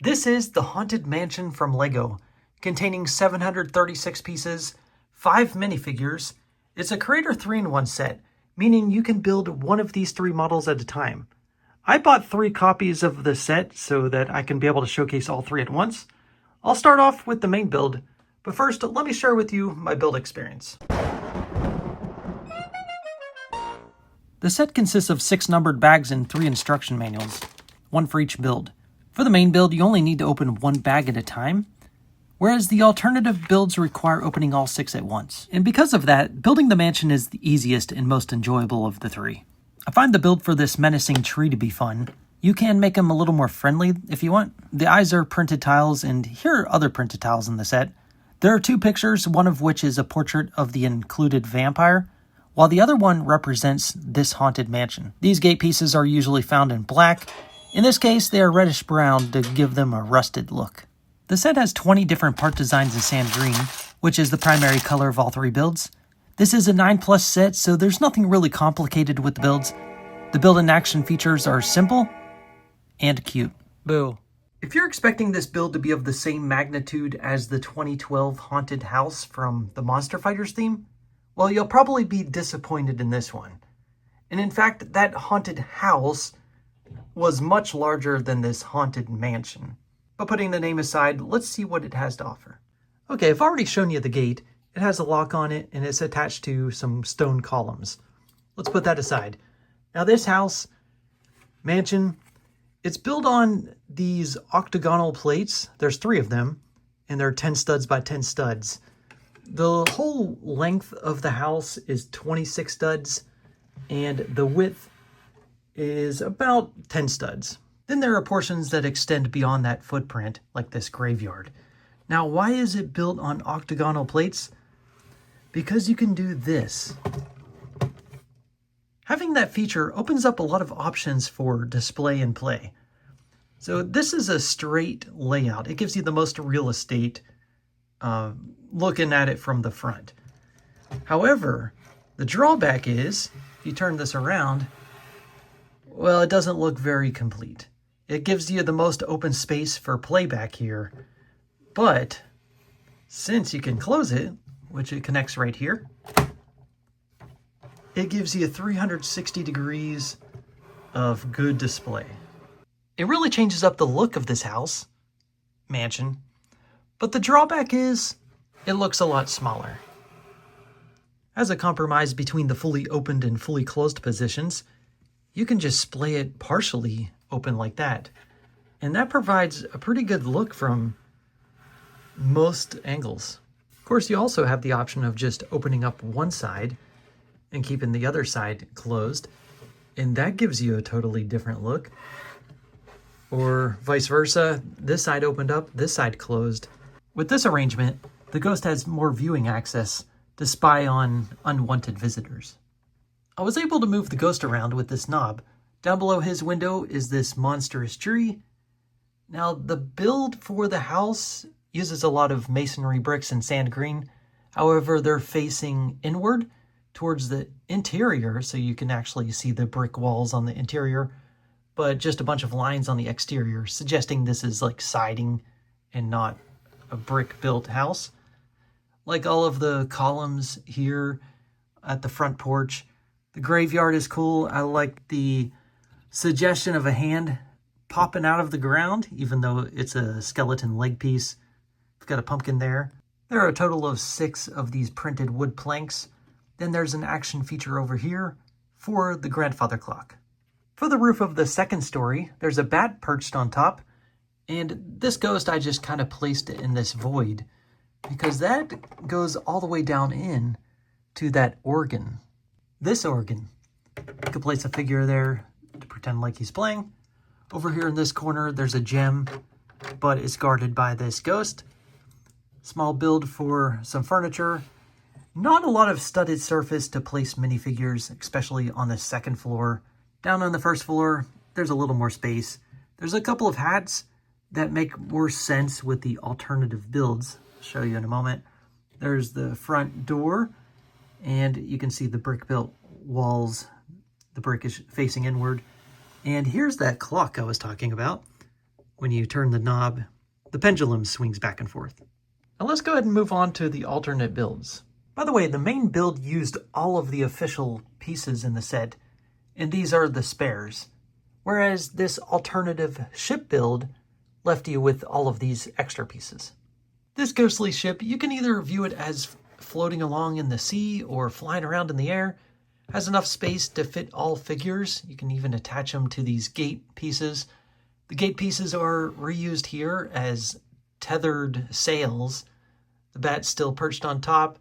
This is the Haunted Mansion from LEGO, containing 736 pieces, 5 minifigures. It's a Creator 3-in-1 set, meaning you can build one of these 3 models at a time. I bought 3 copies of the set so that I can be able to showcase all 3 at once. I'll start off with the main build, but first let me share with you my build experience. The set consists of 6 numbered bags and 3 instruction manuals, 1 for each build. For the main build, you only need to open 1 bag at a time, whereas the alternative builds require opening all 6 at once. And because of that, building the mansion is the easiest and most enjoyable of the 3. I find the build for this menacing tree to be fun. You can make him a little more friendly if you want. The eyes are printed tiles, and here are other printed tiles in the set. There are 2 pictures, one of which is a portrait of the included vampire, while the other one represents this haunted mansion. These gate pieces are usually found in black. In this case, they are reddish brown to give them a rusted look. The set has 20 different part designs in sand green, which is the primary color of all 3 builds. This is a 9+ set, so there's nothing really complicated with the builds. The build and action features are simple and cute. Boo. If you're expecting this build to be of the same magnitude as the 2012 Haunted House from the Monster Fighters theme, well, you'll probably be disappointed in this one. And in fact, that haunted house was much larger than this haunted mansion. But putting the name aside, let's see what it has to offer. Okay, I've already shown you the gate. It has a lock on it, and it's attached to some stone columns. Let's put that aside. Now this house, mansion, it's built on these octagonal plates. There's 3 of them, and they're 10 studs by 10 studs. The whole length of the house is 26 studs, and the width is about 10 studs. Then there are portions that extend beyond that footprint, like this graveyard. Now, why is it built on octagonal plates? Because you can do this. Having that feature opens up a lot of options for display and play. So this is a straight layout. It gives you the most real estate looking at it from the front. However, the drawback is, if you turn this around, well, it doesn't look very complete. It gives you the most open space for playback here, but since you can close it, which it connects right here, it gives you 360 degrees of good display. It really changes up the look of this house, mansion, but the drawback is it looks a lot smaller. As a compromise between the fully opened and fully closed positions, you can just splay it partially open like that. And that provides a pretty good look from most angles. Of course, you also have the option of just opening up one side and keeping the other side closed. And that gives you a totally different look. Or vice versa, this side opened up, this side closed. With this arrangement, the ghost has more viewing access to spy on unwanted visitors. I was able to move the ghost around with this knob. Down below his window is this monstrous tree. Now, the build for the house uses a lot of masonry bricks and sand green. However, they're facing inward towards the interior, so you can actually see the brick walls on the interior, but just a bunch of lines on the exterior, suggesting this is like siding and not a brick-built house. Like all of the columns here at the front porch. The graveyard is cool. I like the suggestion of a hand popping out of the ground, even though it's a skeleton leg piece. It's got a pumpkin there. There are a total of 6 of these printed wood planks. Then there's an action feature over here for the grandfather clock. For the roof of the second story, there's a bat perched on top. And this ghost, I just kind of placed it in this void because that goes all the way down in to that organ. This organ. You could place a figure there to pretend like he's playing. Over here in this corner, there's a gem, but it's guarded by this ghost. Small build for some furniture. Not a lot of studded surface to place minifigures, especially on the second floor. Down on the first floor, there's a little more space. There's a couple of hats that make more sense with the alternative builds. I'll show you in a moment. There's the front door, and you can see the brick-built walls. The brick is facing inward. And here's that clock I was talking about. When you turn the knob, the pendulum swings back and forth. Now let's go ahead and move on to the alternate builds. By the way, the main build used all of the official pieces in the set, and these are the spares. Whereas this alternative ship build left you with all of these extra pieces. This ghostly ship, you can either view it as floating along in the sea or flying around in the air. Has enough space to fit all figures. You can even attach them to these gate pieces. The gate pieces are reused here as tethered sails. The bat's still perched on top.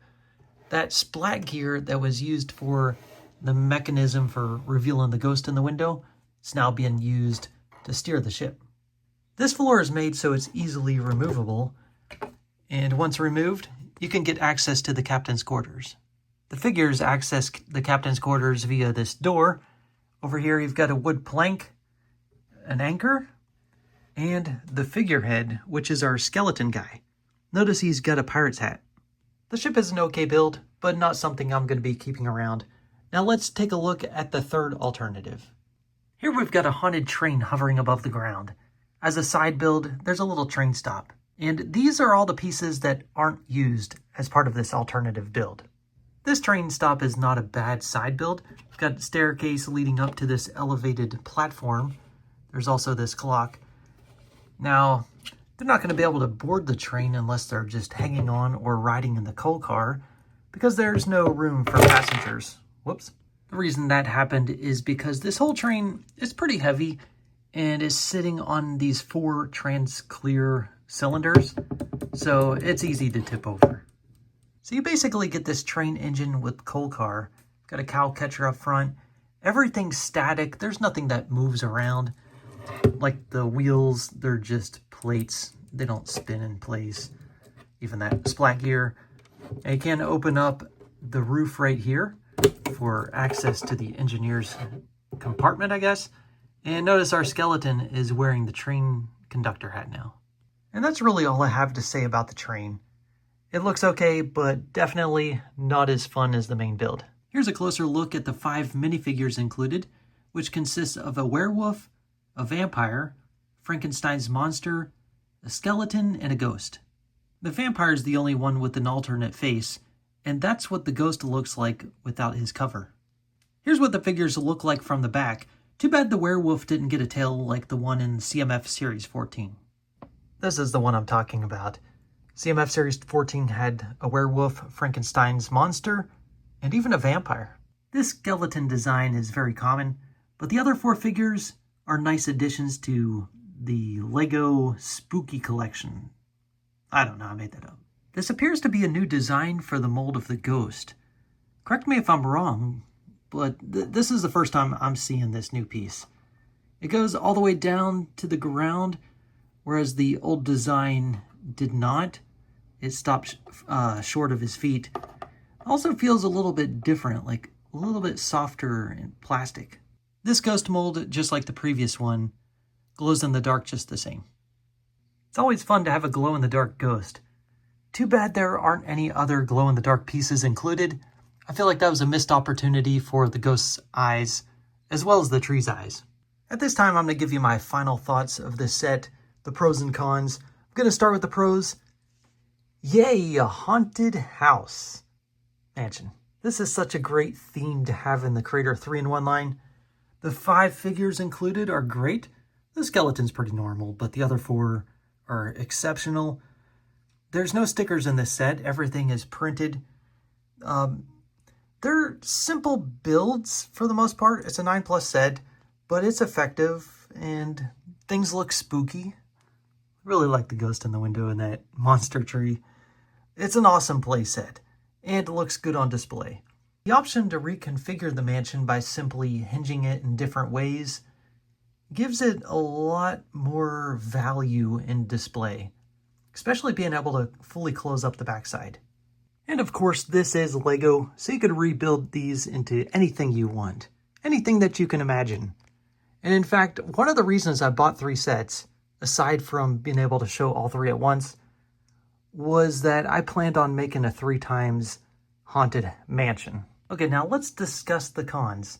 That splat gear that was used for the mechanism for revealing the ghost in the window, it's now being used to steer the ship. This floor is made so it's easily removable, and once removed, you can get access to the captain's quarters. The figures access the captain's quarters via this door. Over here you've got a wood plank, an anchor, and the figurehead, which is our skeleton guy. Notice he's got a pirate's hat. The ship is an okay build, but not something I'm going to be keeping around. Now let's take a look at the third alternative. Here we've got a haunted train hovering above the ground. As a side build, there's a little train stop. And these are all the pieces that aren't used as part of this alternative build. This train stop is not a bad side build. We've got a staircase leading up to this elevated platform. There's also this clock. Now, they're not going to be able to board the train unless they're just hanging on or riding in the coal car because there's no room for passengers. Whoops. The reason that happened is because this whole train is pretty heavy and is sitting on these 4 trans-clear cylinders, so it's easy to tip over. So you basically get this train engine with coal car. Got a cow catcher up front. Everything's static. There's nothing that moves around. Like the wheels, they're just plates. They don't spin in place. Even that splat gear. And you can open up the roof right here for access to the engineer's compartment, I guess. And notice our skeleton is wearing the train conductor hat now. And that's really all I have to say about the train. It looks okay, but definitely not as fun as the main build. Here's a closer look at the 5 minifigures included, which consists of a werewolf, a vampire, Frankenstein's monster, a skeleton, and a ghost. The vampire is the only one with an alternate face, and that's what the ghost looks like without his cover. Here's what the figures look like from the back. Too bad the werewolf didn't get a tail like the one in CMF Series 14. This is the one I'm talking about. CMF Series 14 had a werewolf, Frankenstein's monster, and even a vampire. This skeleton design is very common, but the other 4 figures are nice additions to the Lego Spooky Collection. I don't know, I made that up. This appears to be a new design for the mold of the ghost. Correct me if I'm wrong, but this is the first time I'm seeing this new piece. It goes all the way down to the ground, whereas the old design did not. It stopped short of his feet. Also feels a little bit different, like a little bit softer and plastic. This ghost mold, just like the previous one, glows in the dark just the same. It's always fun to have a glow-in-the-dark ghost. Too bad there aren't any other glow-in-the-dark pieces included. I feel like that was a missed opportunity for the ghost's eyes, as well as the tree's eyes. At this time, I'm going to give you my final thoughts of this set, the pros and cons. I'm going to start with the pros. Yay, a haunted house. Mansion. This is such a great theme to have in the Creator 3-in-1 line. The 5 figures included are great. The skeleton's pretty normal, but the other 4 are exceptional. There's no stickers in this set. Everything is printed. They're simple builds for the most part. It's a 9+ set, but it's effective and things look spooky. I really like the ghost in the window and that monster tree. It's an awesome play set and it looks good on display. The option to reconfigure the mansion by simply hinging it in different ways gives it a lot more value in display, especially being able to fully close up the backside. And of course, this is Lego, so you could rebuild these into anything you want, anything that you can imagine. And in fact, one of the reasons I bought 3 sets, aside from being able to show all 3 at once, was that I planned on making a 3 times haunted mansion. Okay, now let's discuss the cons.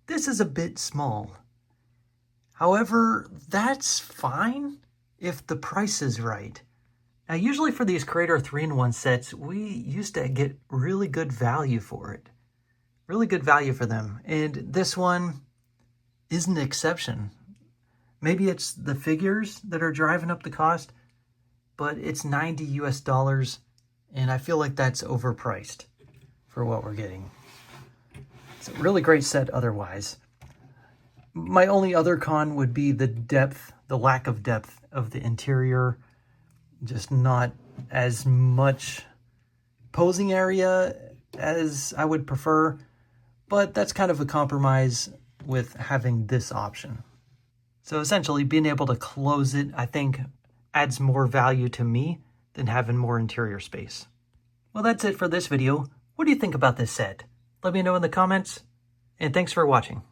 This is a bit small. However, that's fine. if the price is right. Now, usually for these Creator 3-in-1 sets, we used to get really good value for it. Really good value for them. And this one is an exception. Maybe it's the figures that are driving up the cost, but it's $90 US, and I feel like that's overpriced for what we're getting. It's a really great set otherwise. My only other con would be the depth, the lack of depth of the interior. Just not as much posing area as I would prefer, but that's kind of a compromise with having this option. So essentially, being able to close it, I think, adds more value to me than having more interior space. Well, that's it for this video. What do you think about this set? Let me know in the comments, and thanks for watching.